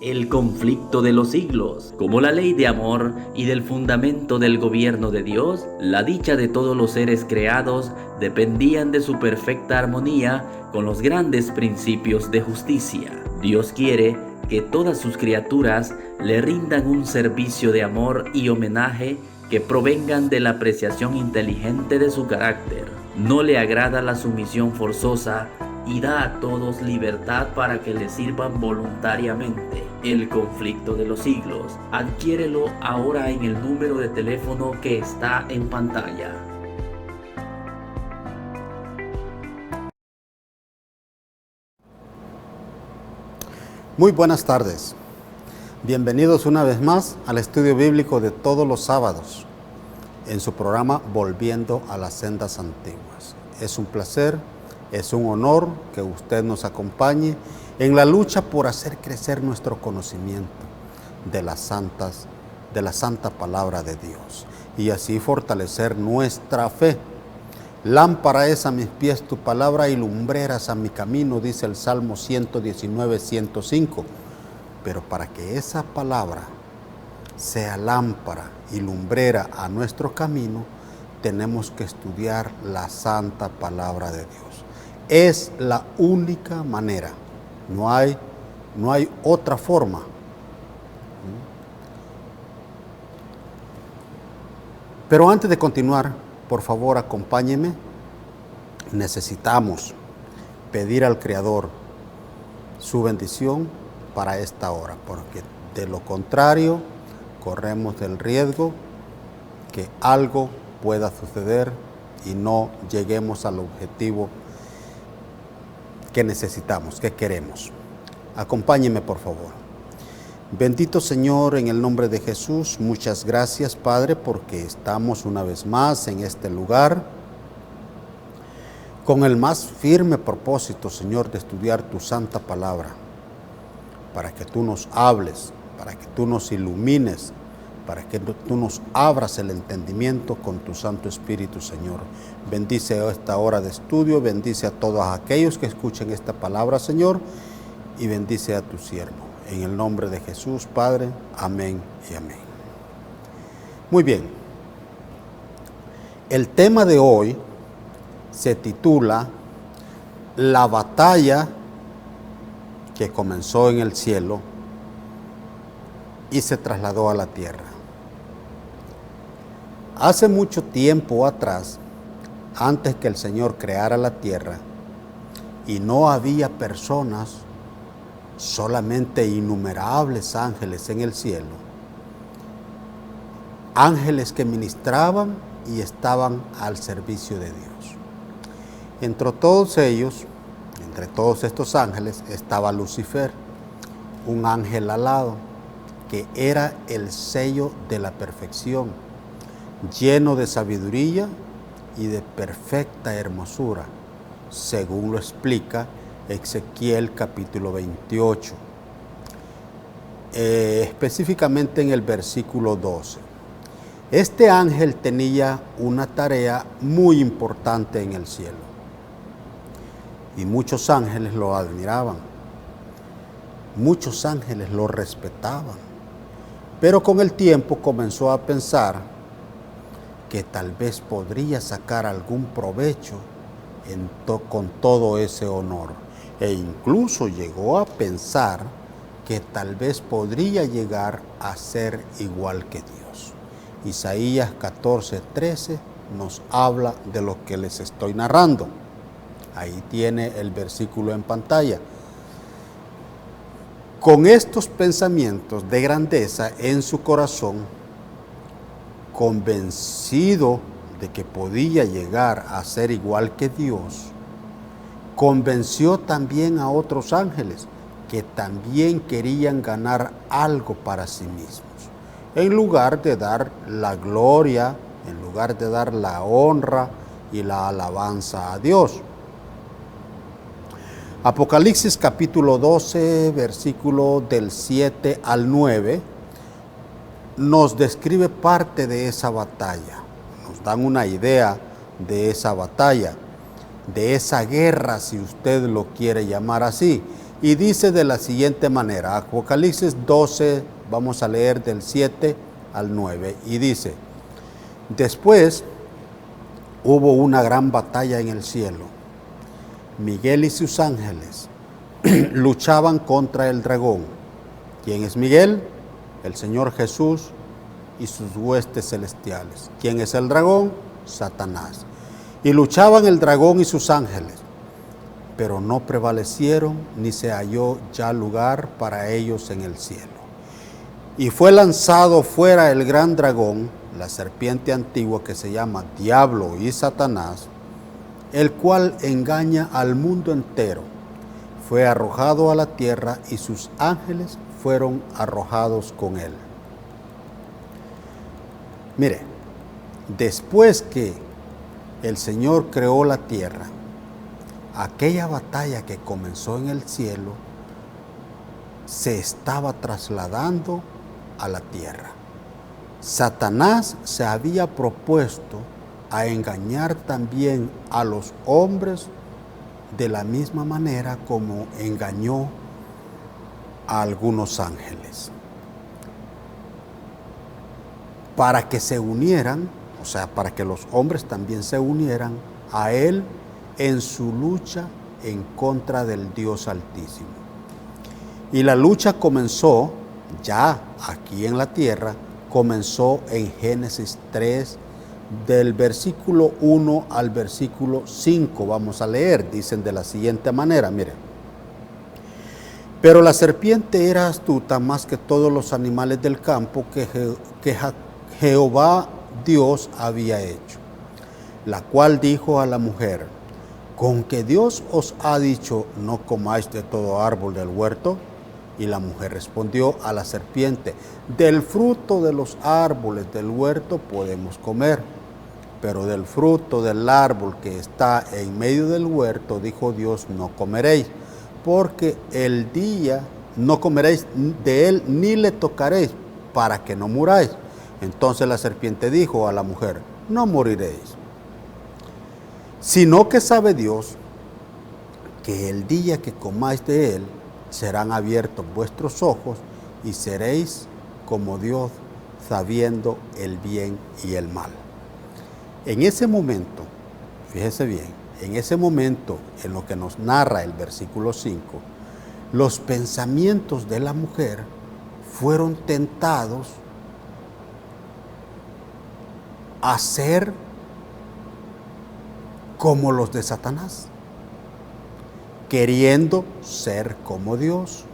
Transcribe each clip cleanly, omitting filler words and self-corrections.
El conflicto de los siglos. Como la ley de amor y del fundamento del gobierno de Dios, la dicha de todos los seres creados dependían de su perfecta armonía con los grandes principios de justicia. Dios quiere que todas sus criaturas le rindan un servicio de amor y homenaje que provengan de la apreciación inteligente de su carácter. No le agrada la sumisión forzosa y da a todos libertad para que le sirvan voluntariamente. El conflicto de los siglos. Adquiérelo ahora en el número de teléfono que está en pantalla. Muy buenas tardes. Bienvenidos una vez más al estudio bíblico de todos los sábados en su programa Volviendo a las Sendas Antiguas. Es un placer, es un honor que usted nos acompañe en la lucha por hacer crecer nuestro conocimiento de la santa palabra de Dios y así fortalecer nuestra fe. Lámpara es a mis pies tu palabra y lumbreras a mi camino, dice el Salmo 119, 105. Pero para que esa palabra sea lámpara y lumbrera a nuestro camino, tenemos que estudiar la santa palabra de Dios. Es la única manera, no hay otra forma. Pero antes de continuar, por favor, acompáñeme. Necesitamos pedir al Creador su bendición para esta hora, porque de lo contrario corremos el riesgo que algo pueda suceder y no lleguemos al objetivo que necesitamos, que queremos. Acompáñeme, por favor. Bendito Señor, en el nombre de Jesús, muchas gracias, Padre, porque estamos una vez más en este lugar con el más firme propósito, Señor, de estudiar tu santa palabra, para que tú nos hables, para que tú nos ilumines, para que tú nos abras el entendimiento con tu Santo Espíritu, Señor. Bendice esta hora de estudio, bendice a todos aquellos que escuchen esta palabra, Señor, y bendice a tu siervo. En el nombre de Jesús, Padre, amén y amén. Muy bien. El tema de hoy se titula La batalla que comenzó en el cielo y se trasladó a la tierra. Hace mucho tiempo atrás, antes que el Señor creara la tierra, y no había personas, solamente innumerables ángeles en el cielo, ángeles que ministraban y estaban al servicio de Dios. Entre todos ellos, entre todos estos ángeles, estaba Lucifer, un ángel alado, que era el sello de la perfección, lleno de sabiduría y de perfecta hermosura, según lo explica Ezequiel capítulo 28, específicamente en el versículo 12. Este ángel tenía una tarea muy importante en el cielo y muchos ángeles lo admiraban, muchos ángeles lo respetaban, pero con el tiempo comenzó a pensar que tal vez podría sacar algún provecho con todo ese honor. E incluso llegó a pensar que tal vez podría llegar a ser igual que Dios. Isaías 14:13 nos habla de lo que les estoy narrando. Ahí tiene el versículo en pantalla. Con estos pensamientos de grandeza en su corazón, convencido de que podía llegar a ser igual que Dios, convenció también a otros ángeles que también querían ganar algo para sí mismos. En lugar de dar la gloria, en lugar de dar la honra y la alabanza a Dios. Apocalipsis capítulo 12, versículo del 7 al 9, nos describe parte de esa batalla. Nos dan una idea de esa batalla, de esa guerra, si usted lo quiere llamar así, Y dice de la siguiente manera, Apocalipsis 12, vamos a leer del 7 al 9, y dice: después hubo una gran batalla en el cielo. Miguel y sus ángeles luchaban contra el dragón. ¿Quién es Miguel? El Señor Jesús y sus huestes celestiales. ¿Quién es el dragón? Satanás. Y luchaban el dragón y sus ángeles, pero no prevalecieron, ni se halló ya lugar para ellos en el cielo. Y fue lanzado fuera el gran dragón, la serpiente antigua que se llama Diablo y Satanás, el cual engaña al mundo entero. Fue arrojado a la tierra y sus ángeles fueron arrojados con él. Mire, después que el Señor creó la tierra, aquella batalla que comenzó en el cielo se estaba trasladando a la tierra. Satanás se había propuesto a engañar también a los hombres de la misma manera como engañó a algunos ángeles, para que se unieran, o sea, para que los hombres también se unieran a él en su lucha en contra del Dios Altísimo. Y la lucha comenzó ya aquí en la tierra, comenzó en Génesis 3, del versículo 1 al versículo 5, vamos a leer, dicen de la siguiente manera, mire: pero la serpiente era astuta más que todos los animales del campo que Jehová Dios había hecho, la cual dijo a la mujer: ¿con que Dios os ha dicho, no comáis de todo árbol del huerto? Y la mujer respondió a la serpiente: del fruto de los árboles del huerto podemos comer, pero del fruto del árbol que está en medio del huerto, dijo Dios, no comeréis, porque el día no comeréis de él ni le tocaréis, para que no muráis. Entonces la serpiente dijo a la mujer: no moriréis, sino que sabe Dios que el día que comáis de él, serán abiertos vuestros ojos y seréis como Dios, sabiendo el bien y el mal. En ese momento, fíjese bien, en ese momento, en lo que nos narra el versículo 5, los pensamientos de la mujer fueron tentados a ser como los de Satanás, queriendo ser como Dios.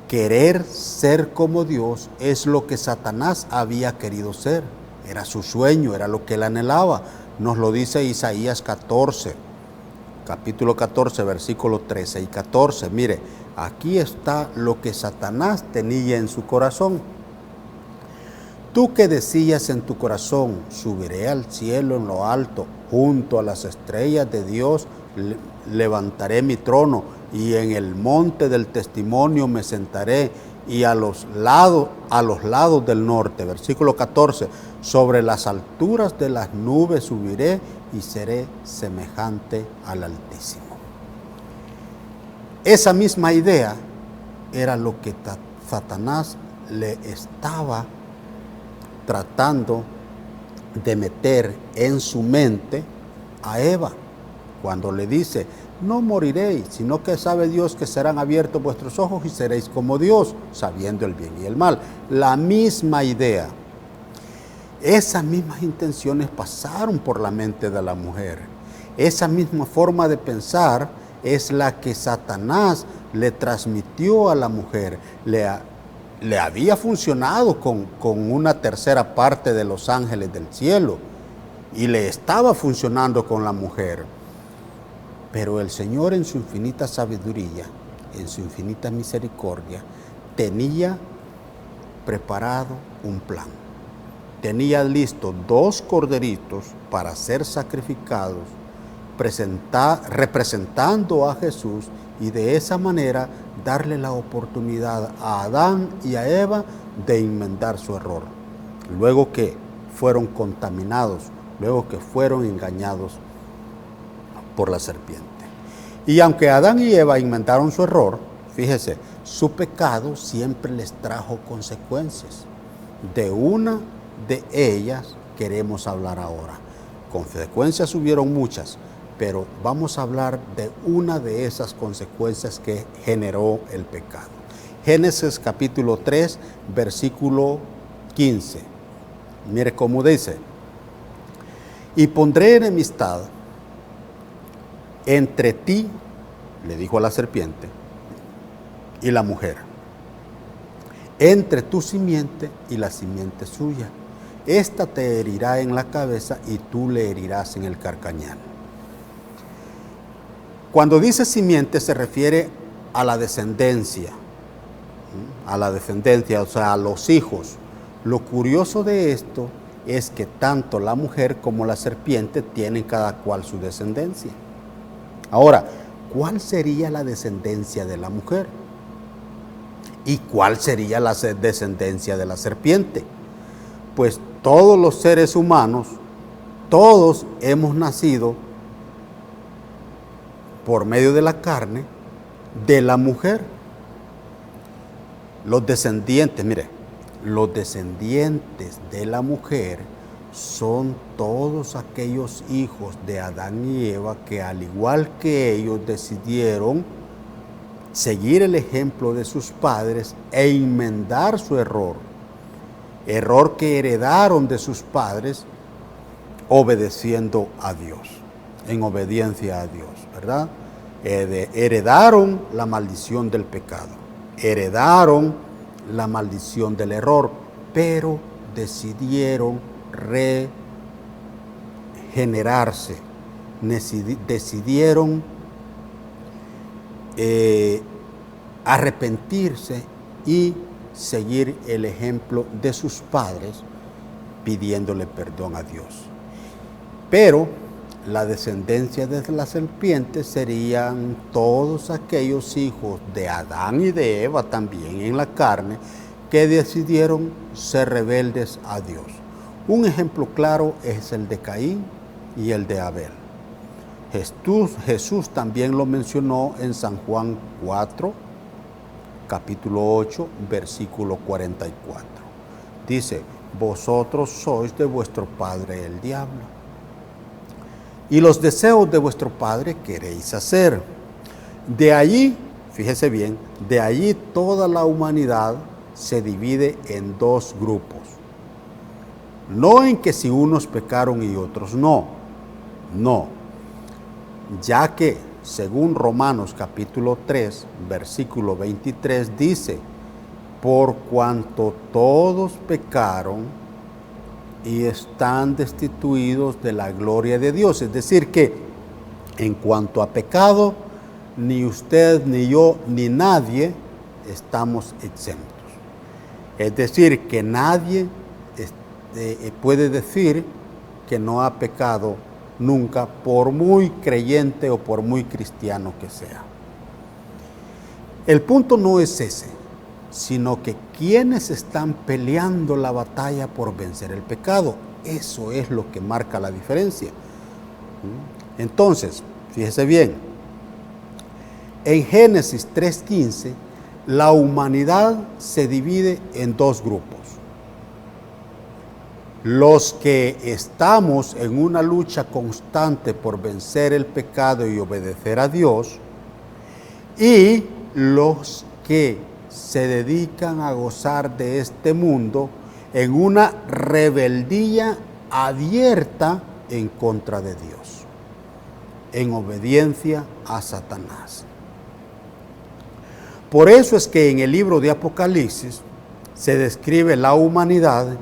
Querer ser como Dios es lo que Satanás había querido ser. Era su sueño, era lo que él anhelaba. Nos lo dice Isaías 14, capítulo 14, versículos 13 y 14. Mire, aquí está lo que Satanás tenía en su corazón. Tú que decías en tu corazón: subiré al cielo en lo alto, junto a las estrellas de Dios levantaré mi trono, y en el monte del testimonio me sentaré, y a los lados del norte. Versículo 14, sobre las alturas de las nubes subiré y seré semejante al Altísimo. Esa misma idea era lo que Satanás le estaba tratando de meter en su mente a Eva, cuando le dice: no moriréis, sino que sabe Dios que serán abiertos vuestros ojos y seréis como Dios, sabiendo el bien y el mal. La misma idea, esas mismas intenciones pasaron por la mente de la mujer. Esa misma forma de pensar es la que Satanás le transmitió a la mujer. Le había funcionado con una tercera parte de los ángeles del cielo, y le estaba funcionando con la mujer. Pero el Señor, en su infinita sabiduría, en su infinita misericordia, tenía preparado un plan. Tenía listo 2 corderitos para ser sacrificados, representando a Jesús, y de esa manera darle la oportunidad a Adán y a Eva de enmendar su error, luego que fueron contaminados, luego que fueron engañados por la serpiente. Y aunque Adán y Eva inventaron su error, fíjese, su pecado siempre les trajo consecuencias. De una de ellas queremos hablar ahora. Consecuencias hubieron muchas, pero vamos a hablar de una de esas consecuencias que generó el pecado. Génesis capítulo 3, versículo 15. Mire cómo dice: y pondré enemistad entre ti, le dijo a la serpiente, y la mujer, entre tu simiente y la simiente suya. Esta te herirá en la cabeza y tú le herirás en el carcañal. Cuando dice simiente se refiere a la descendencia, o sea, a los hijos. Lo curioso de esto es que tanto la mujer como la serpiente tienen cada cual su descendencia. Ahora, ¿cuál sería la descendencia de la mujer? ¿Y cuál sería la descendencia de la serpiente? Pues todos los seres humanos, todos hemos nacido por medio de la carne de la mujer. Los descendientes, mire, los descendientes de la mujer son todos aquellos hijos de Adán y Eva que, al igual que ellos, decidieron seguir el ejemplo de sus padres e enmendar su error que heredaron de sus padres, obedeciendo a Dios, en obediencia a Dios, ¿verdad? Heredaron la maldición del pecado, heredaron la maldición del error, pero decidieron regenerarse, decidieron arrepentirse y seguir el ejemplo de sus padres, pidiéndole perdón a Dios. Pero la descendencia de la serpiente serían todos aquellos hijos de Adán y de Eva también en la carne, que decidieron ser rebeldes a Dios. Un ejemplo claro es el de Caín y el de Abel. Jesús también lo mencionó en San Juan 4, capítulo 8, versículo 44. Dice: vosotros sois de vuestro padre el diablo, y los deseos de vuestro padre queréis hacer. De allí, fíjese bien, de allí toda la humanidad se divide en dos grupos. No en que si unos pecaron y otros no, ya que según Romanos capítulo 3, versículo 23 dice: por cuanto todos pecaron y están destituidos de la gloria de Dios. Es decir que en cuanto a pecado, ni usted, ni yo, ni nadie estamos exentos. Es decir, que nadie puede decir que no ha pecado nunca, por muy creyente o por muy cristiano que sea. El punto no es ese, sino que quienes están peleando la batalla por vencer el pecado. Eso es lo que marca la diferencia. Entonces, fíjese bien, en Génesis 3:15, la humanidad se divide en dos grupos. Los que estamos en una lucha constante por vencer el pecado y obedecer a Dios, y los que se dedican a gozar de este mundo en una rebeldía abierta en contra de Dios, en obediencia a Satanás. Por eso es que en el libro de Apocalipsis se describe la humanidad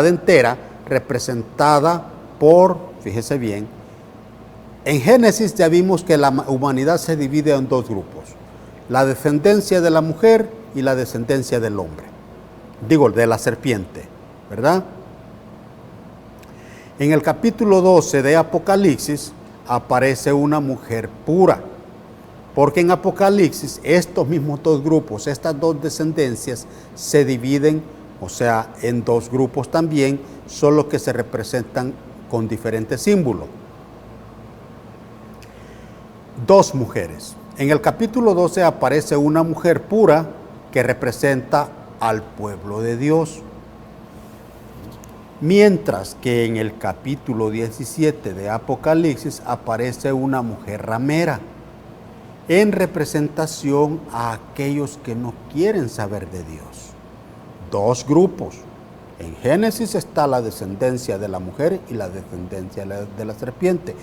entera, representada por, fíjese bien, en Génesis ya vimos que la humanidad se divide en dos grupos: la descendencia de la mujer y la descendencia del hombre, de la serpiente, ¿verdad? En el capítulo 12 de Apocalipsis aparece una mujer pura, porque en Apocalipsis estos mismos dos grupos, estas dos descendencias, se dividen, o sea, en dos grupos también, solo que se representan con diferentes símbolos. dos mujeres. En el capítulo 12 aparece una mujer pura que representa al pueblo de Dios. Mientras que en el capítulo 17 de Apocalipsis aparece una mujer ramera, en representación a aquellos que no quieren saber de Dios. Dos grupos. En Génesis está la descendencia de la mujer y la descendencia de la serpiente.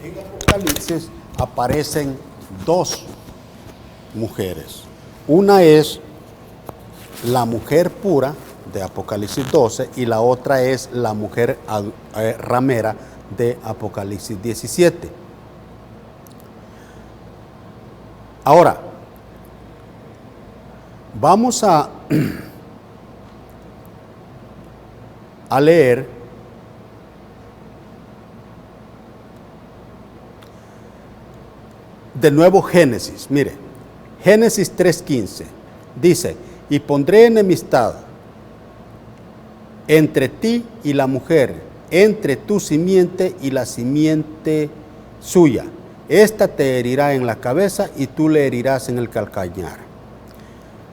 En Apocalipsis aparecen dos mujeres. Una es la mujer pura de Apocalipsis 12 y la otra es la mujer ramera de Apocalipsis 17. Ahora, vamos a leer de nuevo Génesis. Mire, Génesis 3:15 dice: y pondré enemistad entre ti y la mujer, entre tu simiente y la simiente suya. Esta te herirá en la cabeza y tú le herirás en el calcañar.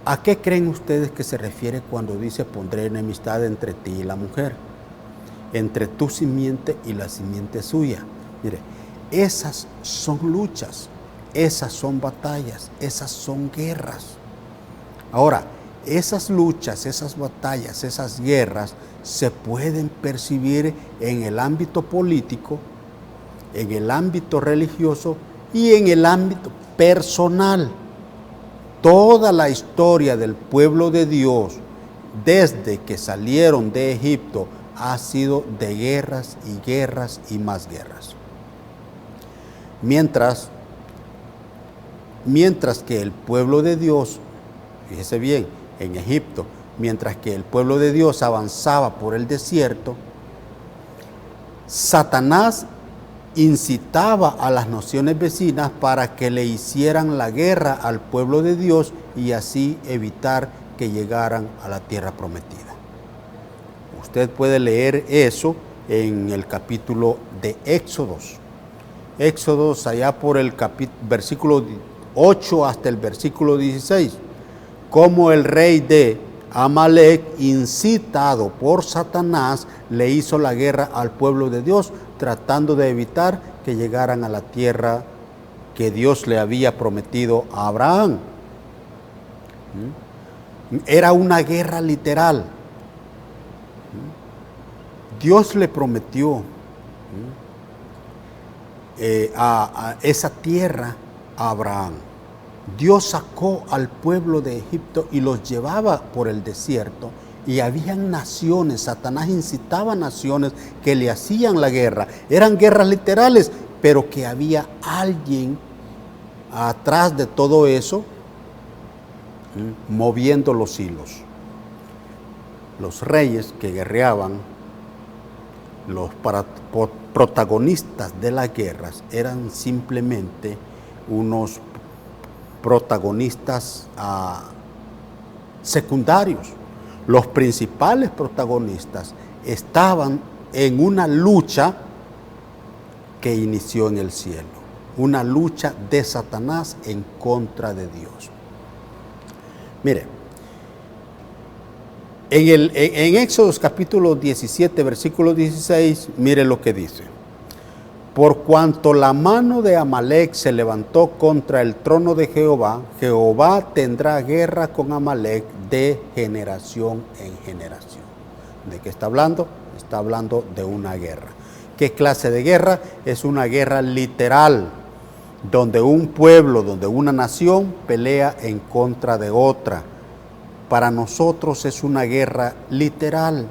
¿A qué creen ustedes que se refiere cuando dice pondré enemistad entre ti y la mujer? Entre tu simiente y la simiente suya. Mire, esas son luchas, esas son batallas, esas son guerras. Ahora, esas luchas, esas batallas, esas guerras se pueden percibir en el ámbito político, en el ámbito religioso y en el ámbito personal. Toda la historia del pueblo de Dios, desde que salieron de Egipto, ha sido de guerras y guerras y más guerras. Mientras que el pueblo de Dios, fíjese bien, en Egipto, mientras que el pueblo de Dios avanzaba por el desierto, Satanás incitaba a las naciones vecinas para que le hicieran la guerra al pueblo de Dios y así evitar que llegaran a la tierra prometida. Usted puede leer eso en el capítulo de Éxodos. Éxodos allá por el versículo 8 hasta el versículo 16. Como el rey de Amalek, incitado por Satanás, le hizo la guerra al pueblo de Dios, tratando de evitar que llegaran a la tierra que Dios le había prometido a Abraham. Era una guerra literal. Dios le prometió a esa tierra a Abraham. Dios sacó al pueblo de Egipto y los llevaba por el desierto, y habían naciones, Satanás incitaba a naciones que le hacían la guerra. Eran guerras literales, pero que había alguien atrás de todo eso moviendo los hilos. Los reyes que guerreaban, los protagonistas de las guerras, eran simplemente unos protagonistas secundarios. Los principales protagonistas estaban en una lucha que inició en el cielo, una lucha de Satanás en contra de Dios. Mire, en Éxodos capítulo 17, versículo 16, mire lo que dice: por cuanto la mano de Amalek se levantó contra el trono de Jehová, Jehová tendrá guerra con Amalek de generación en generación. ¿De qué está hablando? Está hablando de una guerra. ¿Qué clase de guerra? Es una guerra literal, donde un pueblo, donde una nación pelea en contra de otra. Para nosotros es una guerra literal,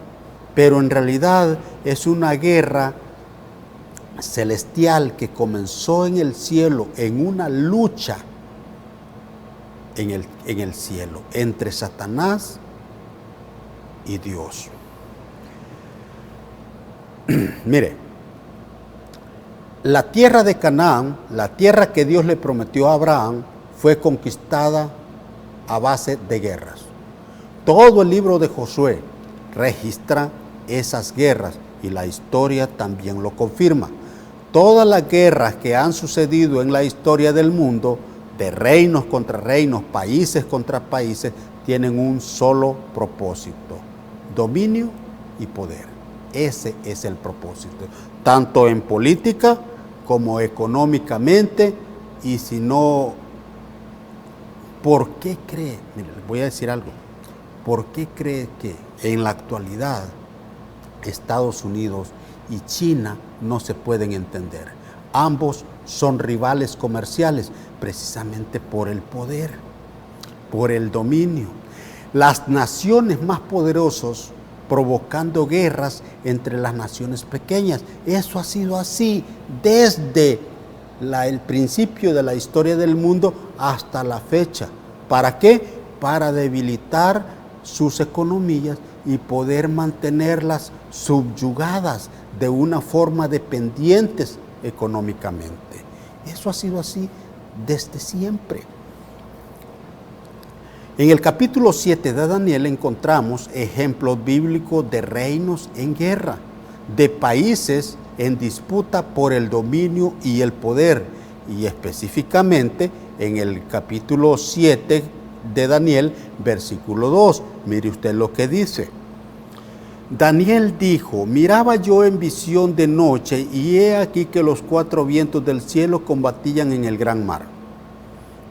pero en realidad es una guerra celestial que comenzó en el cielo, en una lucha en el cielo entre Satanás y Dios. Mire, la tierra de Canaán, la tierra que Dios le prometió a Abraham, fue conquistada a base de guerras. Todo el libro de Josué registra esas guerras y la historia también lo confirma. Todas las guerras que han sucedido en la historia del mundo, de reinos contra reinos, países contra países, tienen un solo propósito: dominio y poder. Ese es el propósito, tanto en política como económicamente. Y si no, ¿por qué cree? Mire, les voy a decir algo. ¿Por qué cree que en la actualidad Estados Unidos y China no se pueden entender? Ambos son rivales comerciales, precisamente por el poder, por el dominio. Las naciones más poderosas provocando guerras entre las naciones pequeñas. Eso ha sido así desde el principio de la historia del mundo hasta la fecha. ¿Para qué? Para debilitar sus economías y poder mantenerlas subyugadas de una forma dependientes económicamente. Eso ha sido así desde siempre. En el capítulo 7 de Daniel encontramos ejemplos bíblicos de reinos en guerra, de países en disputa por el dominio y el poder, y específicamente en el capítulo 7 de Daniel, versículo 2. Mire usted lo que dice. Daniel dijo: miraba yo en visión de noche, y he aquí que los cuatro vientos del cielo combatían en el gran mar.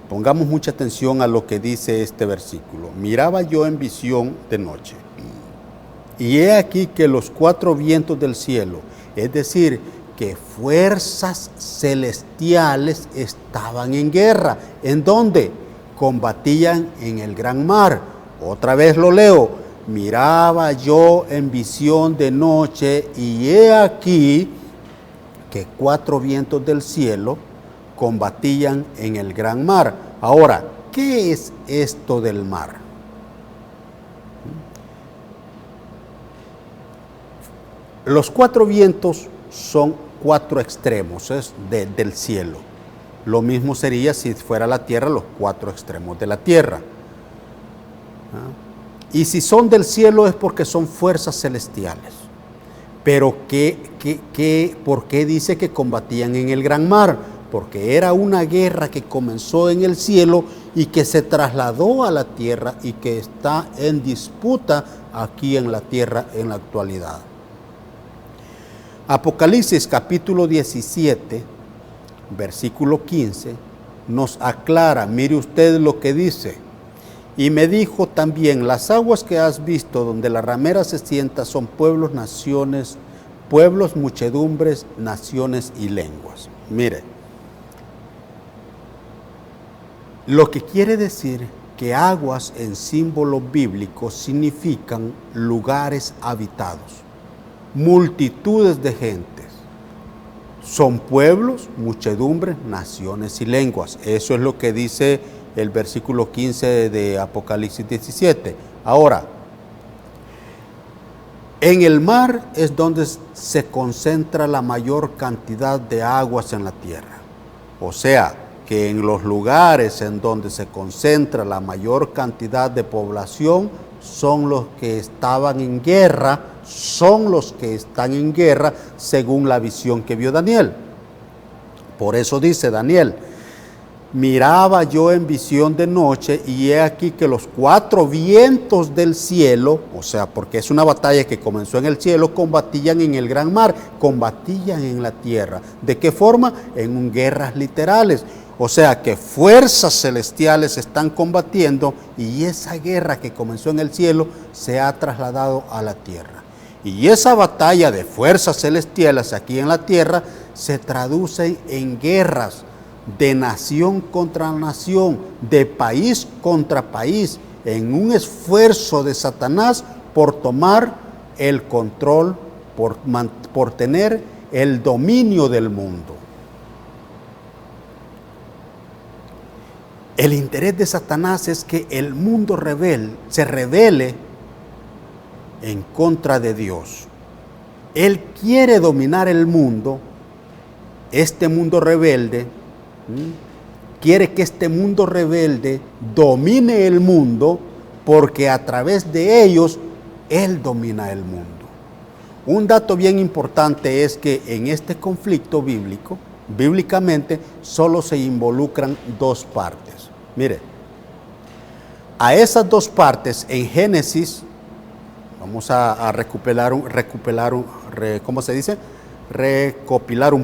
Pongamos mucha atención a lo que dice este versículo. Miraba yo en visión de noche, y he aquí que los cuatro vientos del cielo, es decir, que fuerzas celestiales estaban en guerra. ¿En dónde? Combatían en el gran mar. Otra vez lo leo. Miraba yo en visión de noche, y he aquí que cuatro vientos del cielo combatían en el gran mar. Ahora, ¿qué es esto del mar? Los cuatro vientos son cuatro extremos del cielo. Lo mismo sería si fuera la tierra, los cuatro extremos de la tierra. Y si son del cielo es porque son fuerzas celestiales. Pero ¿por qué dice que combatían en el gran mar? Porque era una guerra que comenzó en el cielo y que se trasladó a la tierra y que está en disputa aquí en la tierra en la actualidad. Apocalipsis capítulo 17, versículo 15, nos aclara. Mire usted lo que dice. Y me dijo también: las aguas que has visto donde la ramera se sienta son pueblos, naciones, pueblos, muchedumbres, naciones y lenguas. Mire, lo que quiere decir que aguas en símbolo bíblico significan lugares habitados, multitudes de gentes. Son pueblos, muchedumbres, naciones y lenguas. Eso es lo que dice el versículo 15 de Apocalipsis 17. Ahora, en el mar es donde se concentra la mayor cantidad de aguas en la tierra. O sea, que en los lugares en donde se concentra la mayor cantidad de población son los que estaban en guerra, son los que están en guerra según la visión que vio Daniel. Por eso dice Daniel: miraba yo en visión de noche, y he aquí que los cuatro vientos del cielo, o sea, porque es una batalla que comenzó en el cielo, combatían en el gran mar, combatían en la tierra. ¿De qué forma? En guerras literales. O sea que fuerzas celestiales están combatiendo, y esa guerra que comenzó en el cielo se ha trasladado a la tierra. Y esa batalla de fuerzas celestiales aquí en la tierra se traduce en guerras de nación contra nación, de país contra país, en un esfuerzo de Satanás por tomar el control, por tener el dominio del mundo. El interés de Satanás es que el mundo se rebele en contra de Dios. Él quiere dominar el mundo. Este mundo rebelde quiere que este mundo rebelde domine el mundo, porque a través de ellos Él domina el mundo. Un dato bien importante es que en este conflicto bíblicamente, solo se involucran dos partes. Mire, a esas dos partes en Génesis, vamos a recopilar un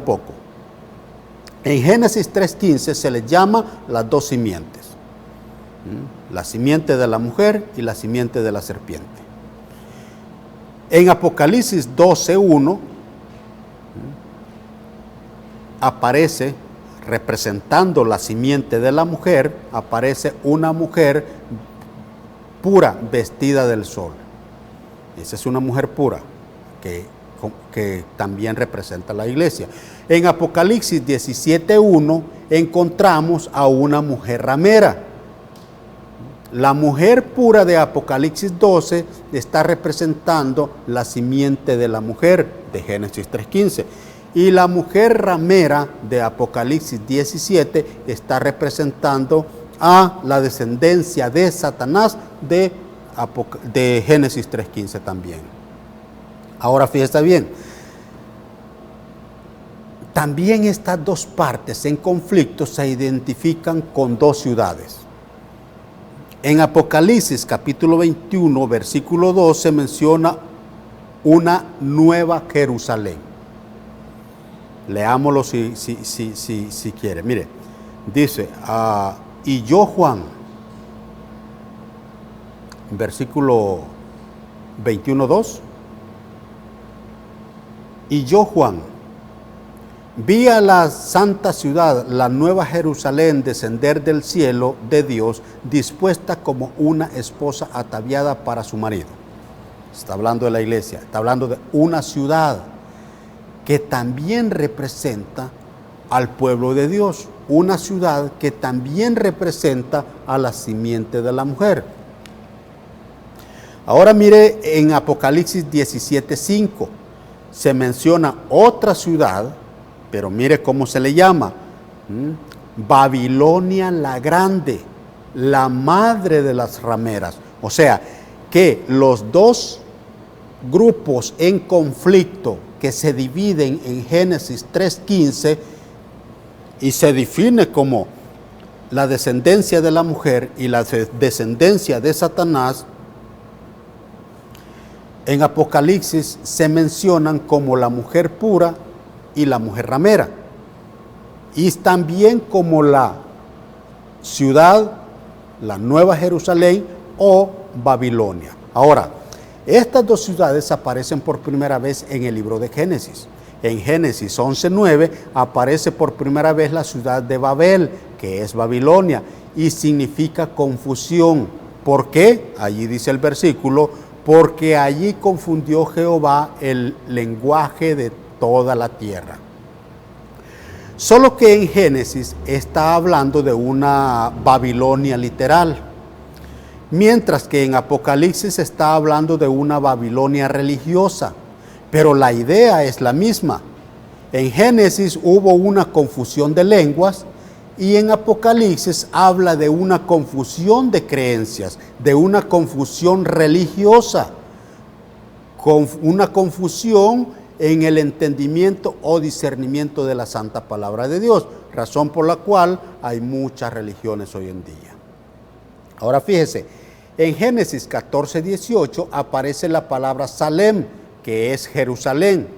poco. En Génesis 3:15 se les llama las dos simientes. La simiente de la mujer y la simiente de la serpiente. En Apocalipsis 12:1 aparece, representando la simiente de la mujer, aparece una mujer pura vestida del sol. Esa es una mujer pura que también representa la iglesia. En Apocalipsis 17:1 encontramos a una mujer ramera. La mujer pura de Apocalipsis 12 está representando la simiente de la mujer de Génesis 3:15. Y la mujer ramera de Apocalipsis 17 está representando a la descendencia de Satanás de Génesis 3:15 también. Ahora fíjese bien, también estas dos partes en conflicto se identifican con dos ciudades. En Apocalipsis capítulo 21, versículo 2 se menciona una nueva Jerusalén. Leámoslo si quiere. Mire, dice, y yo Juan, versículo 21:2, y yo Juan, vi a la santa ciudad, la nueva Jerusalén, descender del cielo de Dios, dispuesta como una esposa ataviada para su marido. Está hablando de la iglesia, está hablando de una ciudad que también representa al pueblo de Dios, una ciudad que también representa a la simiente de la mujer. Ahora mire, en Apocalipsis 17:5 se menciona otra ciudad, pero mire cómo se le llama, Babilonia la Grande, la madre de las rameras. O sea, que los dos grupos en conflicto que se dividen en Génesis 3:15 y se define como la descendencia de la mujer y la descendencia de Satanás, en Apocalipsis se mencionan como la mujer pura y la mujer ramera, y también como la ciudad, la nueva Jerusalén o Babilonia. Ahora, estas dos ciudades aparecen por primera vez en el libro de Génesis. En Génesis 11:9 aparece por primera vez la ciudad de Babel, que es Babilonia, y significa confusión. ¿Por qué? Allí dice el versículo, porque allí confundió Jehová el lenguaje de toda la tierra. Solo que en Génesis está hablando de una Babilonia literal, mientras que en Apocalipsis está hablando de una Babilonia religiosa, pero la idea es la misma. En Génesis hubo una confusión de lenguas y en Apocalipsis habla de una confusión de creencias, de una confusión religiosa, una confusión en el entendimiento o discernimiento de la santa palabra de Dios, razón por la cual hay muchas religiones hoy en día. Ahora fíjese, en Génesis 14:18 aparece la palabra Salem, que es Jerusalén.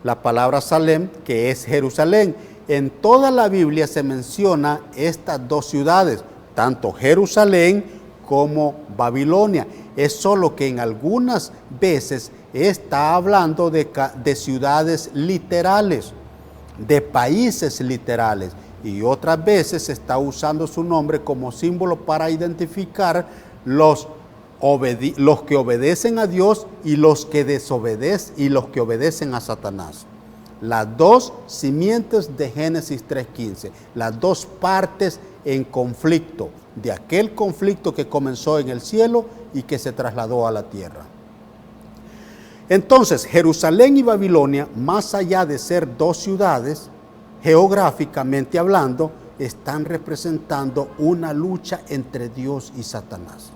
La palabra Salem, que es Jerusalén. En toda la Biblia se menciona estas dos ciudades, tanto Jerusalén como Babilonia. Es solo que en algunas veces está hablando de ciudades literales, de países literales, y otras veces está usando su nombre como símbolo para identificar los que obedecen a Dios y los que desobedecen y los que obedecen a Satanás. Las dos simientes de Génesis 3:15, las dos partes en conflicto, de aquel conflicto que comenzó en el cielo y que se trasladó a la tierra. Entonces, Jerusalén y Babilonia, más allá de ser dos ciudades, geográficamente hablando, están representando una lucha entre Dios y Satanás.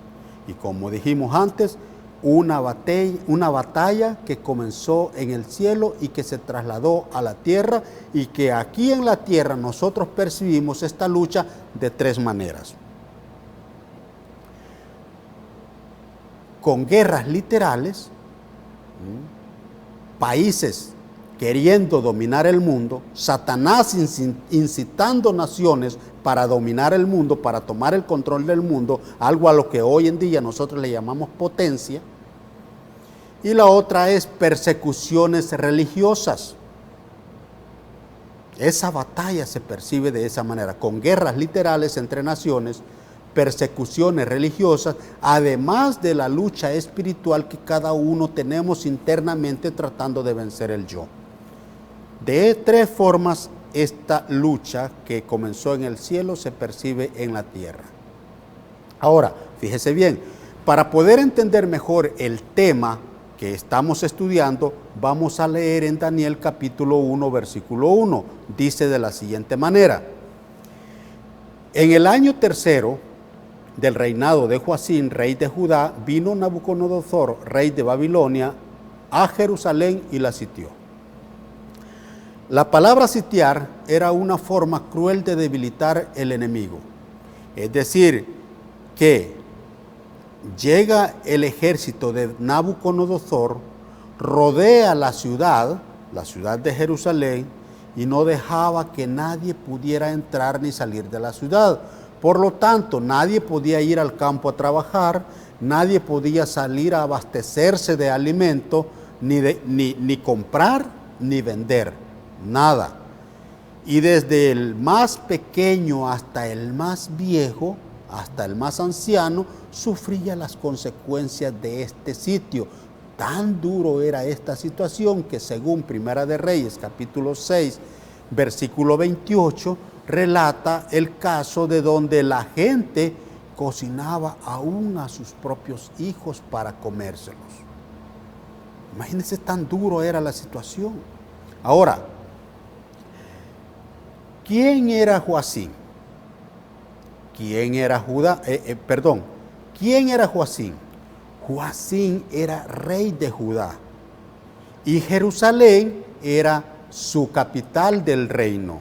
Y como dijimos antes, una batalla que comenzó en el cielo y que se trasladó a la tierra, y que aquí en la tierra nosotros percibimos esta lucha de tres maneras. Con guerras literales, países queriendo dominar el mundo, Satanás incitando naciones para dominar el mundo, para tomar el control del mundo, algo a lo que hoy en día nosotros le llamamos potencia. Y la otra es persecuciones religiosas. Esa batalla se percibe de esa manera, con guerras literales entre naciones, persecuciones religiosas, además de la lucha espiritual que cada uno tenemos internamente tratando de vencer el yo. De tres formas esta lucha que comenzó en el cielo se percibe en la tierra. Ahora, fíjese bien, para poder entender mejor el tema que estamos estudiando, vamos a leer en Daniel capítulo 1, versículo 1. Dice de la siguiente manera: en el año tercero del reinado de Joacim, rey de Judá, vino Nabucodonosor, rey de Babilonia, a Jerusalén y la sitió. La palabra sitiar era una forma cruel de debilitar el enemigo. Es decir, que llega el ejército de Nabucodonosor, rodea la ciudad de Jerusalén, y no dejaba que nadie pudiera entrar ni salir de la ciudad. Por lo tanto, nadie podía ir al campo a trabajar, nadie podía salir a abastecerse de alimento, ni comprar ni vender, nada. Y desde el más pequeño hasta el más viejo, hasta el más anciano, sufría las consecuencias de este sitio. Tan duro era esta situación que, según Primera de Reyes, capítulo 6, versículo 28, relata el caso de donde la gente cocinaba aún a sus propios hijos para comérselos. Imagínense, tan duro era la situación. Ahora, ¿quién era Joacim? ¿Quién era ¿Quién era Joacim? Joacim era rey de Judá y Jerusalén era su capital del reino.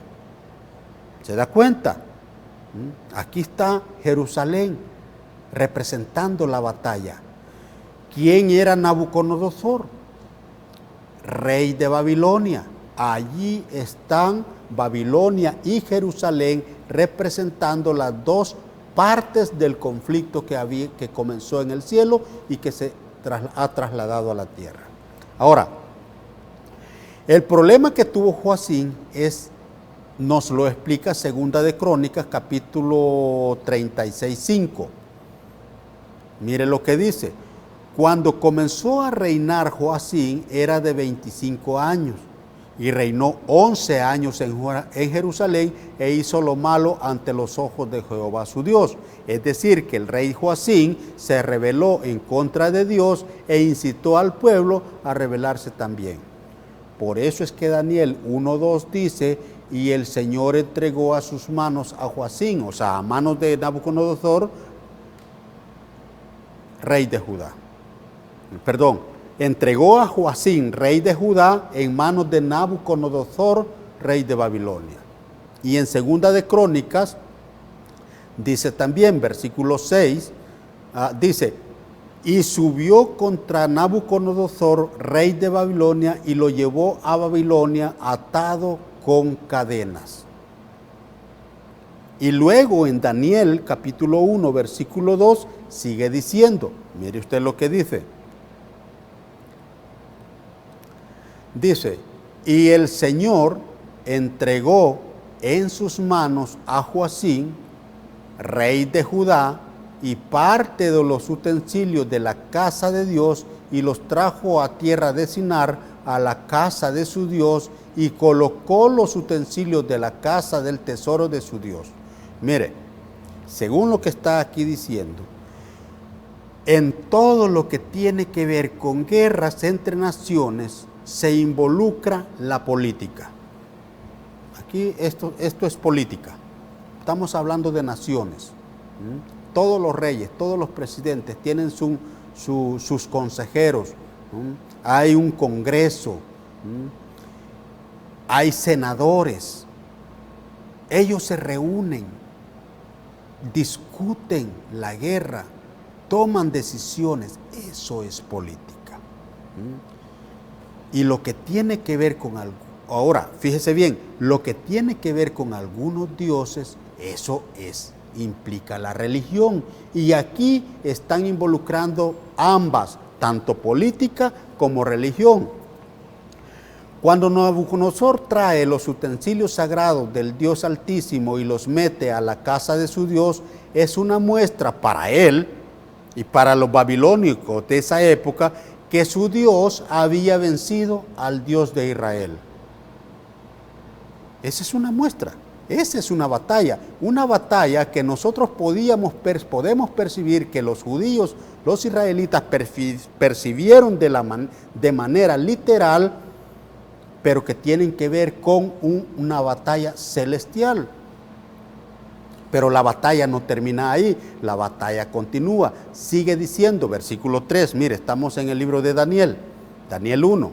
¿Se da cuenta? Aquí está Jerusalén representando la batalla. ¿Quién era Nabucodonosor? Rey de Babilonia. Allí están Babilonia y Jerusalén representando las dos partes del conflicto que comenzó en el cielo y que se ha trasladado a la tierra. Ahora, el problema que tuvo Joacim nos lo explica Segunda de Crónicas, capítulo 36:5. Mire lo que dice: cuando comenzó a reinar Joacim era de 25 años y reinó 11 años en Jerusalén e hizo lo malo ante los ojos de Jehová su Dios. Es decir, que el rey Joacim se rebeló en contra de Dios e incitó al pueblo a rebelarse también. Por eso es que Daniel 1:2 dice: y el Señor entregó a sus manos a Joacim, o sea, a manos de Nabucodonosor, rey de Judá. Entregó a Joacim, rey de Judá, en manos de Nabucodonosor, rey de Babilonia. Y en Segunda de Crónicas dice también, versículo 6, dice: y subió contra Nabucodonosor, rey de Babilonia, y lo llevó a Babilonia atado con cadenas. Y luego en Daniel capítulo 1, versículo 2, sigue diciendo, mire usted lo que dice. Dice: y el Señor entregó en sus manos a Joacim, rey de Judá, y parte de los utensilios de la casa de Dios, y los trajo a tierra de Sinar, a la casa de su Dios, y colocó los utensilios de la casa del tesoro de su Dios. Mire, según lo que está aquí diciendo, en todo lo que tiene que ver con guerras entre naciones, se involucra la política. Aquí esto es política. Estamos hablando de naciones. Todos los reyes, todos los presidentes tienen sus consejeros, hay un congreso, hay senadores. Ellos se reúnen, discuten la guerra, toman decisiones. Eso es política. Y lo que tiene que ver con algo, ahora, fíjese bien, lo que tiene que ver con algunos dioses, eso implica la religión. Y aquí están involucrando ambas, tanto política como religión. Cuando Nabucodonosor trae los utensilios sagrados del Dios Altísimo y los mete a la casa de su Dios, es una muestra para él y para los babilónicos de esa época que su Dios había vencido al Dios de Israel. Esa es una muestra, esa es una batalla que nosotros podemos percibir que los judíos, los israelitas percibieron de manera literal, pero que tienen que ver con una batalla celestial. Pero la batalla no termina ahí, la batalla continúa. Sigue diciendo, versículo 3, mire, estamos en el libro de Daniel, Daniel 1.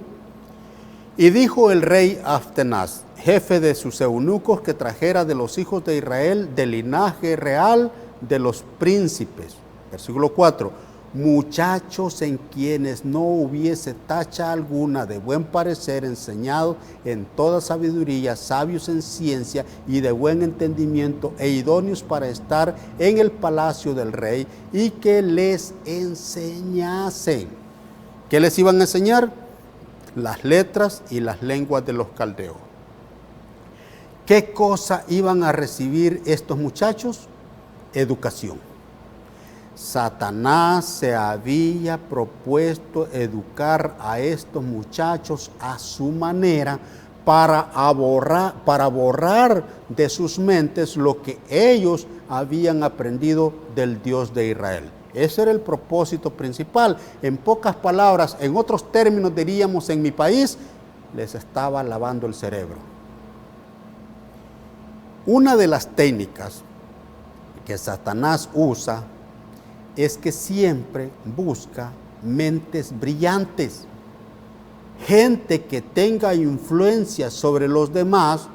Y dijo el rey Aftenaz, jefe de sus eunucos, que trajera de los hijos de Israel, del linaje real de los príncipes. Versículo 4. Muchachos en quienes no hubiese tacha alguna, de buen parecer, enseñados en toda sabiduría, sabios en ciencia y de buen entendimiento, e idóneos para estar en el palacio del rey, y que les enseñasen. ¿Qué les iban a enseñar? Las letras y las lenguas de los caldeos. ¿Qué cosa iban a recibir estos muchachos? Educación. Satanás se había propuesto educar a estos muchachos a su manera para borrar de sus mentes lo que ellos habían aprendido del Dios de Israel. Ese era el propósito principal. En pocas palabras, en otros términos diríamos en mi país, les estaba lavando el cerebro. Una de las técnicas que Satanás usa es que siempre busca mentes brillantes, gente que tenga influencia sobre los demás,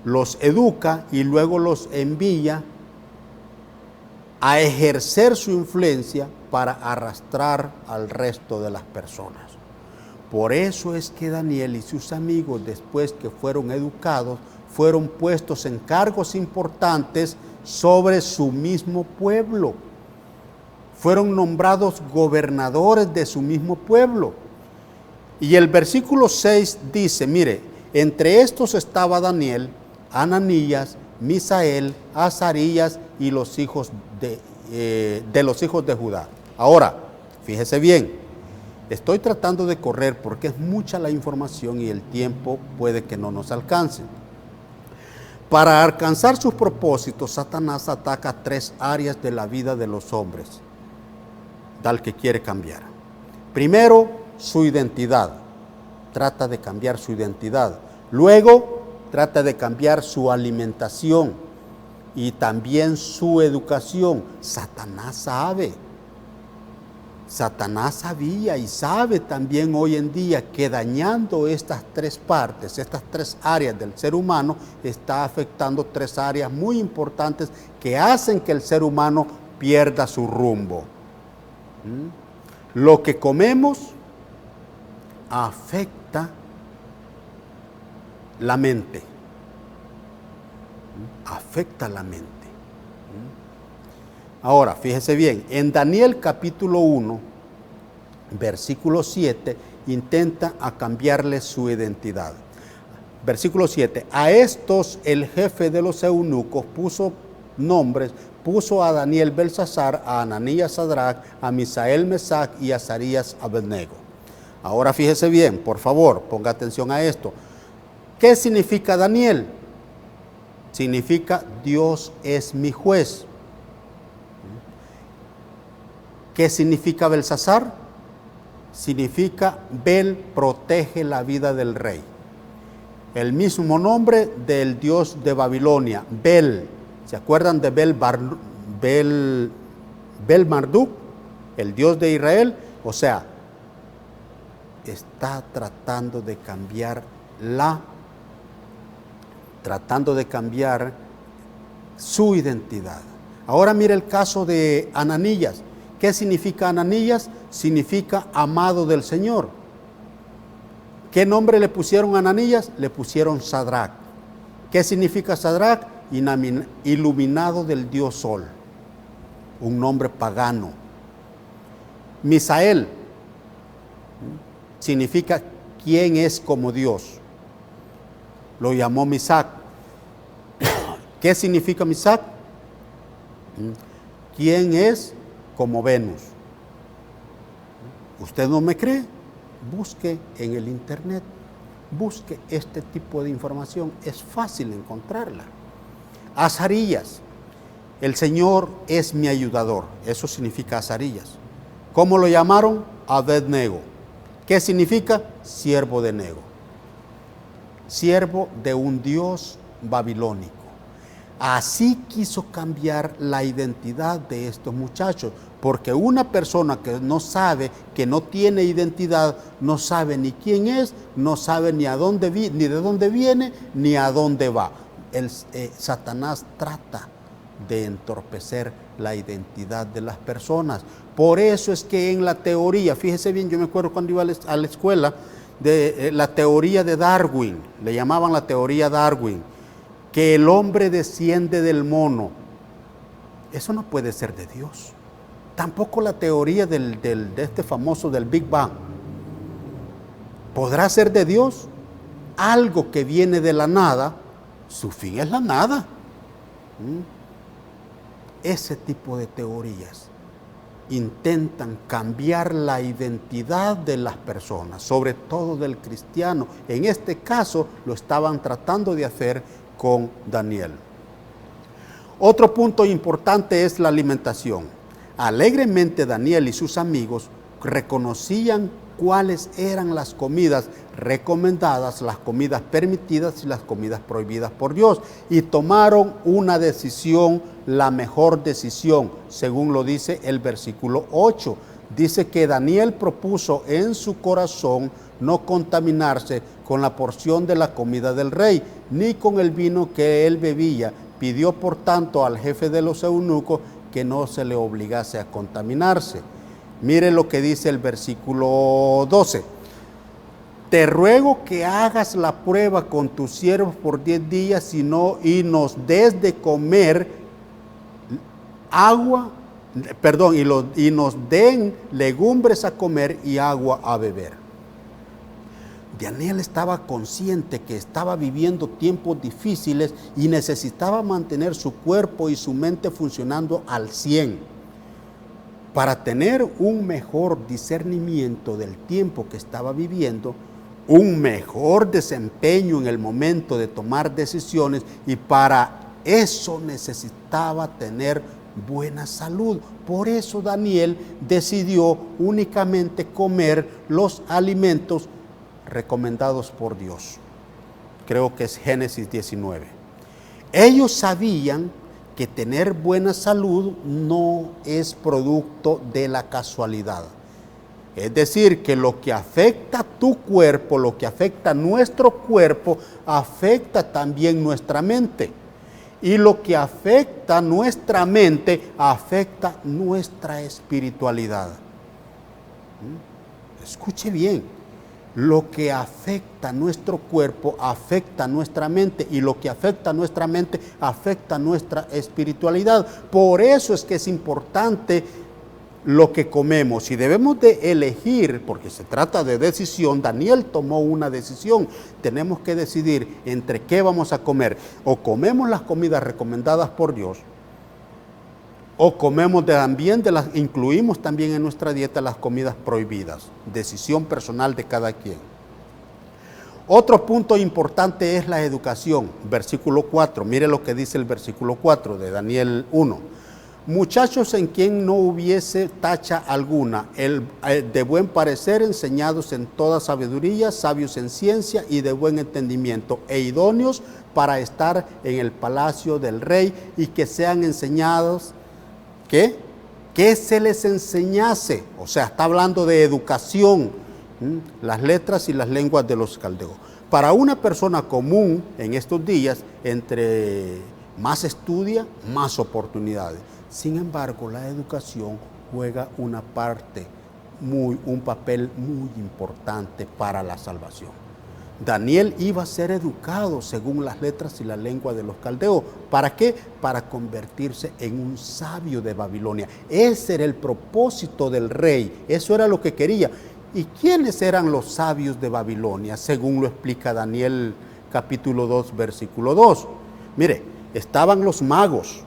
los educa y luego los envía a ejercer su influencia para arrastrar al resto de las personas. Por eso es que Daniel y sus amigos, después que fueron educados, fueron puestos en cargos importantes sobre su mismo pueblo. Fueron nombrados gobernadores de su mismo pueblo. Y el versículo 6 dice, mire, entre estos estaba Daniel, Ananías, Misael, Azarías y los hijos de los hijos de Judá. Ahora, fíjese bien, estoy tratando de correr porque es mucha la información y el tiempo puede que no nos alcance. Para alcanzar sus propósitos, Satanás ataca 3 áreas de la vida de los hombres, tal que quiere cambiar. Primero, su identidad. Trata de cambiar su identidad. Luego, trata de cambiar su alimentación y también su educación. Satanás sabía y sabe también hoy en día que dañando estas 3 partes, estas 3 áreas del ser humano, está afectando 3 áreas muy importantes que hacen que el ser humano pierda su rumbo. Lo que comemos afecta la mente. Afecta la mente. Ahora, fíjese bien, en Daniel capítulo 1, versículo 7, intenta a cambiarle su identidad. Versículo 7, a estos el jefe de los eunucos puso nombres, puso a Daniel Belsasar, a Ananías Sadrach, a Misael Mesac y a Azarías Abednego. Ahora fíjese bien, por favor, ponga atención a esto. ¿Qué significa Daniel? Significa Dios es mi juez. ¿Qué significa Belsasar? Significa Bel protege la vida del rey. El mismo nombre del dios de Babilonia, Bel. ¿Se acuerdan de Bel Marduk, el dios de Israel? O sea, está tratando de cambiar su identidad. Ahora mire el caso de Ananías. ¿Qué significa Ananías? Significa amado del Señor. ¿Qué nombre le pusieron a Ananías? Le pusieron Sadrach. ¿Qué significa Sadrach? Iluminado del Dios Sol. Un nombre pagano. Misael significa quién es como Dios. Lo llamó Misac. ¿Qué significa Misac? ¿Quién es como Venus? ¿Usted no me cree? Busque en el internet, busque este tipo de información, es fácil encontrarla. Azarías, el Señor es mi ayudador, eso significa Azarías. ¿Cómo lo llamaron? Abed-nego. ¿Qué significa? Siervo de Nego. Siervo de un dios babilónico. Así quiso cambiar la identidad de estos muchachos, porque una persona que no sabe, que no tiene identidad, no sabe ni quién es, no sabe ni ni de dónde viene, ni a dónde va. Satanás trata de entorpecer la identidad de las personas. Por eso es que en la teoría, fíjese bien, yo me acuerdo cuando iba a la escuela, de la teoría de Darwin, le llamaban la teoría Darwin, que el hombre desciende del mono. Eso no puede ser de Dios. Tampoco la teoría de este famoso del Big Bang. ¿Podrá ser de Dios? Algo que viene de la nada, su fin es la nada. Ese tipo de teorías intentan cambiar la identidad de las personas, sobre todo del cristiano. En este caso lo estaban tratando de hacer con Daniel. Otro punto importante es la alimentación. Alegremente Daniel y sus amigos reconocían cuáles eran las comidas recomendadas, las comidas permitidas y las comidas prohibidas por Dios, y tomaron una decisión, la mejor decisión, según lo dice el versículo 8. Dice que Daniel propuso en su corazón no contaminarse con la porción de la comida del rey, ni con el vino que él bebía. Pidió por tanto al jefe de los eunucos que no se le obligase a contaminarse. Mire lo que dice el versículo 12. Te ruego que hagas la prueba con tus siervos por 10 días y nos des de comer agua, y nos den legumbres a comer y agua a beber. Daniel estaba consciente que estaba viviendo tiempos difíciles y necesitaba mantener su cuerpo y su mente funcionando al 100. Para tener un mejor discernimiento del tiempo que estaba viviendo, un mejor desempeño en el momento de tomar decisiones, y para eso necesitaba tener buena salud. Por eso Daniel decidió únicamente comer los alimentos recomendados por Dios. Creo que es Génesis 19. Ellos sabían que tener buena salud no es producto de la casualidad. Es decir, que lo que afecta a tu cuerpo, lo que afecta a nuestro cuerpo, afecta también nuestra mente. Y lo que afecta a nuestra mente, afecta nuestra espiritualidad. Escuche bien. Lo que afecta a nuestro cuerpo afecta a nuestra mente, y lo que afecta a nuestra mente afecta a nuestra espiritualidad. Por eso es que es importante lo que comemos, y debemos de elegir, porque se trata de decisión. Daniel tomó una decisión. Tenemos que decidir entre qué vamos a comer. O comemos las comidas recomendadas por Dios, o comemos incluimos también en nuestra dieta las comidas prohibidas. Decisión personal de cada quien. Otro punto importante es la educación. Versículo 4, mire lo que dice el versículo 4 de Daniel 1. Muchachos en quien no hubiese tacha alguna, de buen parecer, enseñados en toda sabiduría, sabios en ciencia y de buen entendimiento, e idóneos para estar en el palacio del rey, y que sean enseñados, ¿qué? que se les enseñase, o sea, está hablando de educación, las letras y las lenguas de los caldeos. Para una persona común en estos días, entre más estudia, más oportunidades. Sin embargo, la educación juega un papel muy importante para la salvación. Daniel iba a ser educado según las letras y la lengua de los caldeos. ¿Para qué? Para convertirse en un sabio de Babilonia. Ese era el propósito del rey, eso era lo que quería. ¿Y quiénes eran los sabios de Babilonia? Según lo explica Daniel capítulo 2, versículo 2. Mire, estaban los magos.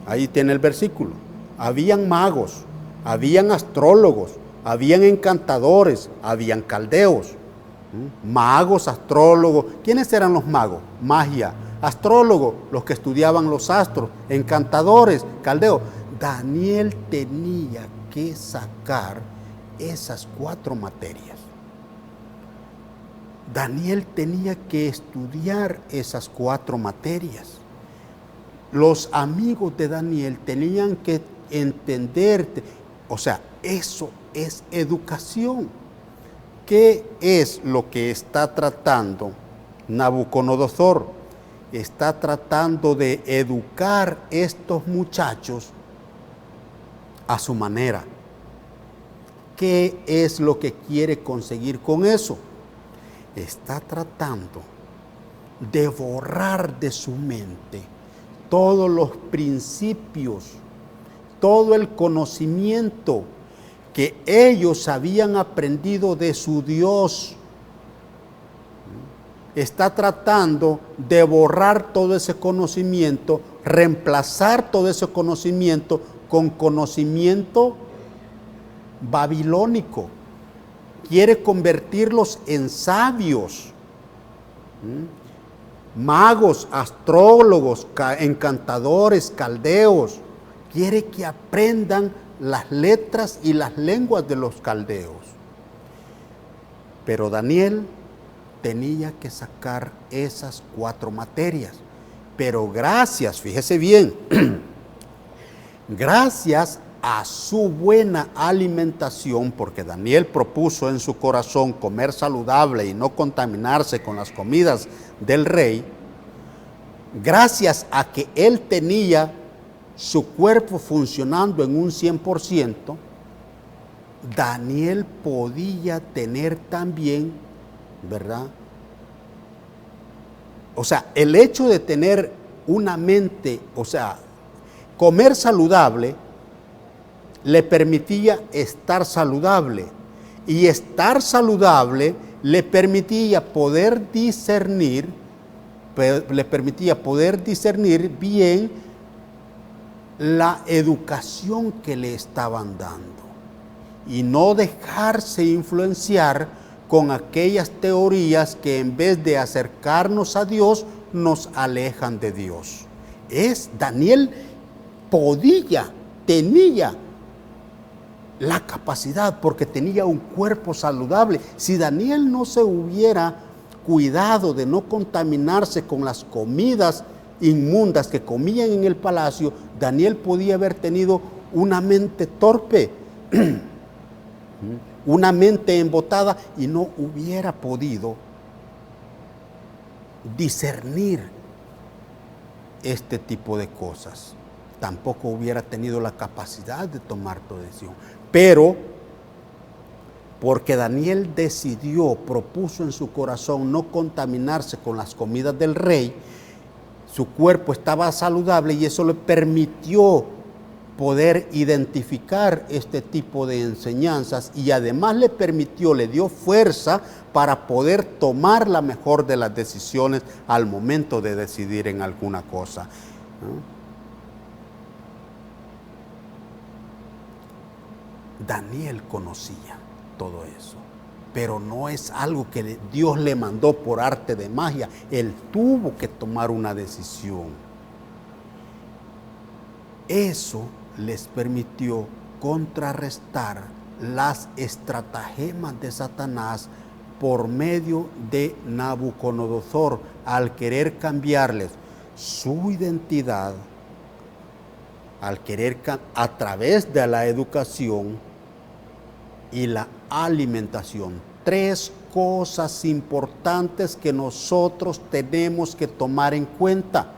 Ahí tiene el versículo. Habían magos, habían astrólogos, habían encantadores, habían caldeos. Magos, astrólogos. ¿Quiénes eran los magos? Magia. Astrólogos, los que estudiaban los astros. Encantadores, caldeos. Daniel tenía que sacar esas 4 materias. Daniel tenía que estudiar esas 4 materias. Los amigos de Daniel tenían que entender, o sea, eso es educación. ¿Qué es lo que está tratando Nabucodonosor? Está tratando de educar a estos muchachos a su manera. ¿Qué es lo que quiere conseguir con eso? Está tratando de borrar de su mente todos los principios, todo el conocimiento que ellos habían aprendido de su Dios. Está tratando de borrar todo ese conocimiento, reemplazar todo ese conocimiento con conocimiento babilónico. Quiere convertirlos en sabios, magos, astrólogos, encantadores, caldeos. Quiere que aprendan las letras y las lenguas de los caldeos. Pero Daniel tenía que sacar esas 4 materias. Pero gracias, fíjese bien, gracias a su buena alimentación, porque Daniel propuso en su corazón comer saludable y no contaminarse con las comidas del rey, gracias a que él tenía su cuerpo funcionando en un 100%, Daniel podía tener también, ¿verdad? O sea, el hecho de tener una mente, o sea, comer saludable, le permitía estar saludable. Y estar saludable le permitía poder discernir bien la educación que le estaban dando. Y no dejarse influenciar con aquellas teorías que en vez de acercarnos a Dios, nos alejan de Dios. Daniel tenía la capacidad porque tenía un cuerpo saludable. Si Daniel no se hubiera cuidado de no contaminarse con las comidas inmundas que comían en el palacio, Daniel podía haber tenido una mente torpe, una mente embotada, y no hubiera podido discernir este tipo de cosas. Tampoco hubiera tenido la capacidad de tomar tu decisión. Pero, porque Daniel propuso en su corazón no contaminarse con las comidas del rey, su cuerpo estaba saludable y eso le permitió poder identificar este tipo de enseñanzas, y además le dio fuerza para poder tomar la mejor de las decisiones al momento de decidir en alguna cosa, ¿no? Daniel conocía todo eso, pero no es algo que Dios le mandó por arte de magia. Él tuvo que tomar una decisión. Eso les permitió contrarrestar las estratagemas de Satanás por medio de Nabucodonosor, al querer cambiarles su identidad, al querer a través de la educación y la alimentación. 3 cosas importantes que nosotros tenemos que tomar en cuenta.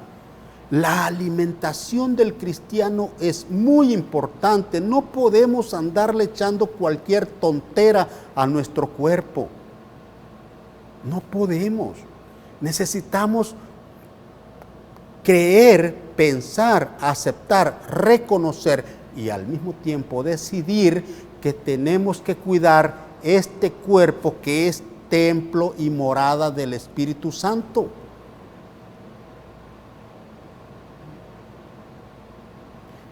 La alimentación del cristiano es muy importante. No podemos andarle echando cualquier tontera a nuestro cuerpo. No podemos. Necesitamos creer, pensar, aceptar, reconocer y al mismo tiempo decidir que tenemos que cuidar este cuerpo que es templo y morada del Espíritu Santo.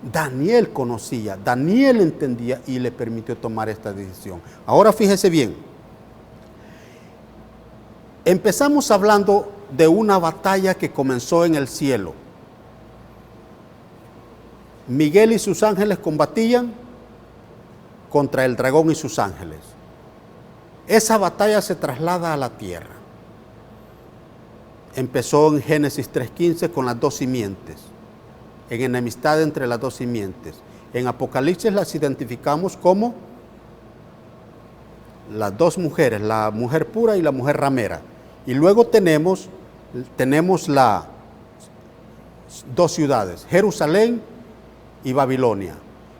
Daniel conocía, Daniel entendía y le permitió tomar esta decisión. Ahora fíjese bien, empezamos hablando de una batalla que comenzó en el cielo. Miguel y sus ángeles combatían contra el dragón y sus ángeles. Esa batalla se traslada a la tierra. Empezó en Génesis 3:15 con las 2 simientes, en enemistad entre las 2 simientes. En Apocalipsis las identificamos como las 2 mujeres, la mujer pura y la mujer ramera. Y luego tenemos las 2 ciudades, Jerusalén y Babilonia.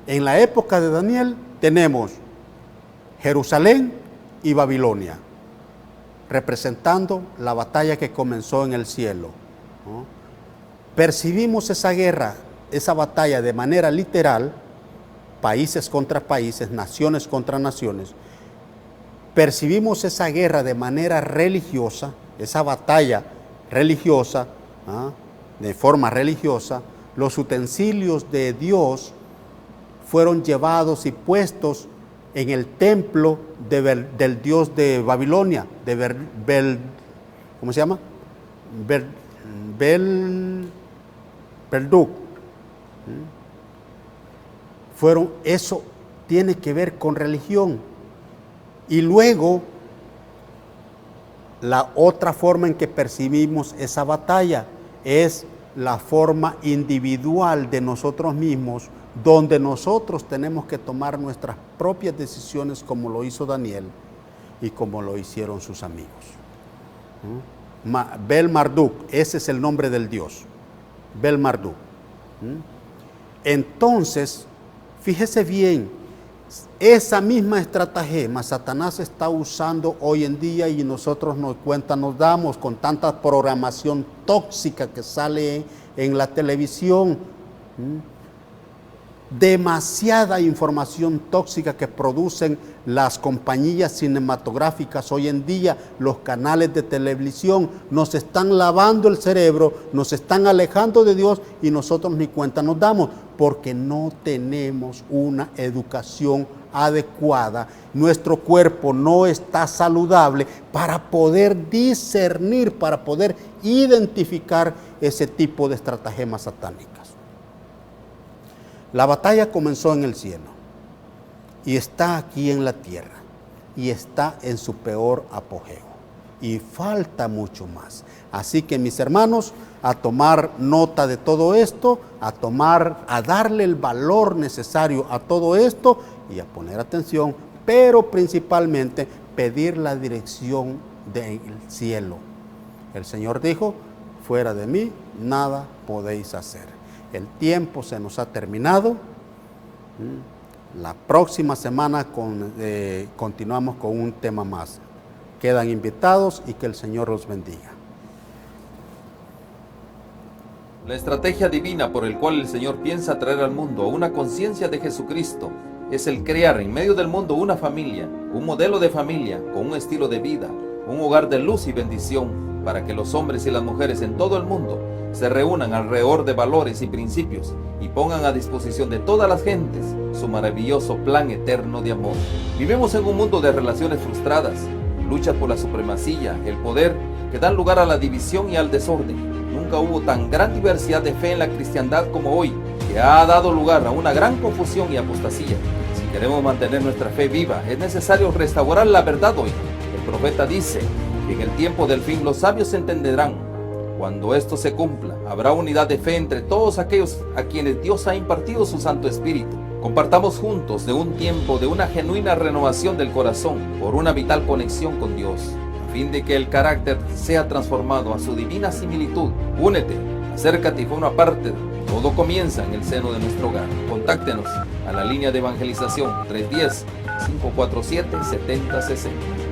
En la época de Daniel tenemos Jerusalén y Babilonia, representando la batalla que comenzó en el cielo, ¿no? Percibimos esa guerra, esa batalla de manera literal, países contra países, naciones contra naciones. Percibimos esa guerra de manera religiosa, esa batalla religiosa, de forma religiosa. Los utensilios de Dios fueron llevados y puestos en el templo del dios de Babilonia, de ¿cómo se llama? Marduk. Eso tiene que ver con religión. Y luego, la otra forma en que percibimos esa batalla es la forma individual de nosotros mismos, donde nosotros tenemos que tomar nuestras propias decisiones, como lo hizo Daniel y como lo hicieron sus amigos. Marduk, ese es el nombre del dios, Marduk. Entonces, fíjese bien, esa misma estratagema Satanás está usando hoy en día y nosotros nos damos con tanta programación tóxica que sale en la televisión. Demasiada información tóxica que producen las compañías cinematográficas hoy en día, los canales de televisión, nos están lavando el cerebro, nos están alejando de Dios y nosotros ni cuenta nos damos, porque no tenemos una educación adecuada. Nuestro cuerpo no está saludable para poder discernir, para poder identificar ese tipo de estratagemas satánicas. La batalla comenzó en el cielo y está aquí en la tierra y está en su peor apogeo y falta mucho más. Así que, mis hermanos, a tomar nota de todo esto, a darle el valor necesario a todo esto y a poner atención, pero principalmente pedir la dirección del cielo. El Señor dijo: fuera de mí nada podéis hacer. El tiempo se nos ha terminado. La próxima semana continuamos con un tema más. Quedan invitados y que el Señor los bendiga. La estrategia divina por el cual el Señor piensa traer al mundo a una conciencia de Jesucristo es el crear en medio del mundo una familia, un modelo de familia con un estilo de vida, un hogar de luz y bendición, para que los hombres y las mujeres en todo el mundo se reúnan alrededor de valores y principios y pongan a disposición de todas las gentes su maravilloso plan eterno de amor. Vivimos en un mundo de relaciones frustradas, luchas por la supremacía, el poder, que dan lugar a la división y al desorden. Nunca hubo tan gran diversidad de fe en la cristiandad como hoy, que ha dado lugar a una gran confusión y apostasía. Si queremos mantener nuestra fe viva, es necesario restaurar la verdad hoy. El profeta dice que en el tiempo del fin los sabios entenderán, Cuando esto se cumpla, habrá unidad de fe entre todos aquellos a quienes Dios ha impartido su Santo Espíritu. Compartamos juntos de un tiempo de una genuina renovación del corazón por una vital conexión con Dios, a fin de que el carácter sea transformado a su divina similitud. Únete, acércate y forma parte. Todo comienza en el seno de nuestro hogar. Contáctenos a la línea de evangelización 310-547-7060.